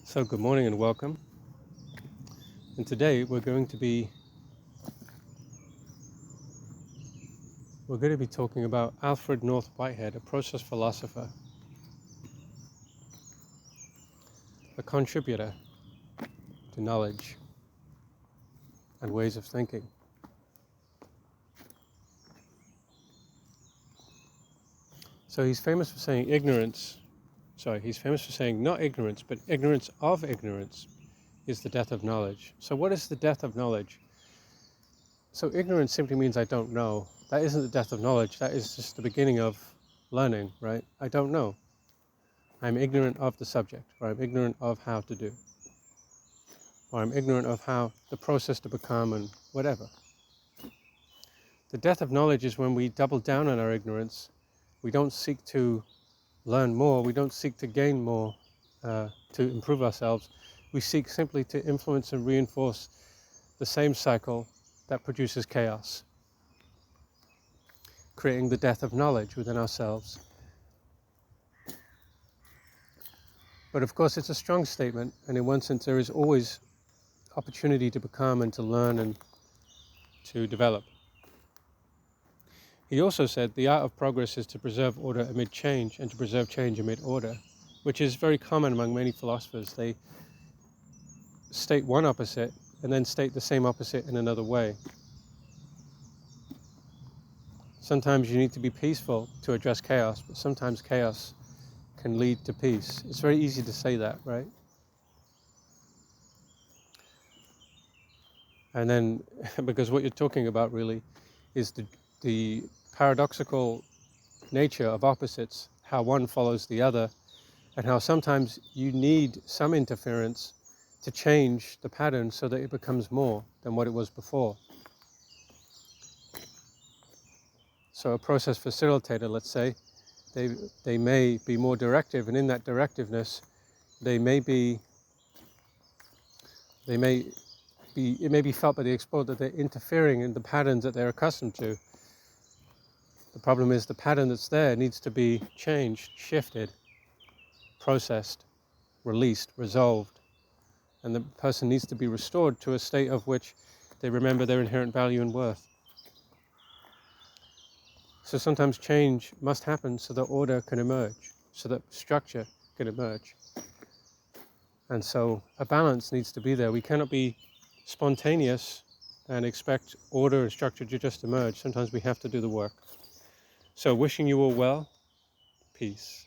So good morning and welcome. And today we're going to be talking about Alfred North Whitehead, a process philosopher, a contributor to knowledge and ways of thinking. So he's famous for saying not ignorance, but ignorance of ignorance is the death of knowledge. So what is the death of knowledge? So ignorance simply means I don't know. That isn't the death of knowledge. That is just the beginning of learning, right? I don't know. I'm ignorant of the subject, or I'm ignorant of how to do, or I'm ignorant of how the process to become and whatever. The death of knowledge is when we double down on our ignorance. We don't seek to learn more. We don't seek to gain more, to improve ourselves. We seek simply to influence and reinforce the same cycle that produces chaos, creating the death of knowledge within ourselves. But of course, it's a strong statement, and in one sense, there is always opportunity to become and to learn and to develop. He also said the art of progress is to preserve order amid change and to preserve change amid order, which is very common among many philosophers. They state one opposite and then state the same opposite in another way. Sometimes you need to be peaceful to address chaos, but sometimes chaos can lead to peace. It's very easy to say that, right? And then, because what you're talking about really is the paradoxical nature of opposites, how one follows the other, and how sometimes you need some interference to change the pattern so that it becomes more than what it was before. So a process facilitator, let's say, they may be more directive, and in that directiveness, it may be felt by the explorer that they're interfering in the patterns that they're accustomed to. The problem is the pattern that's there needs to be changed, shifted, processed, released, resolved, and the person needs to be restored to a state of which they remember their inherent value and worth. So sometimes change must happen so that order can emerge, so that structure can emerge. And so a balance needs to be there. We cannot be spontaneous and expect order and structure to just emerge. Sometimes we have to do the work. So wishing you all well, peace.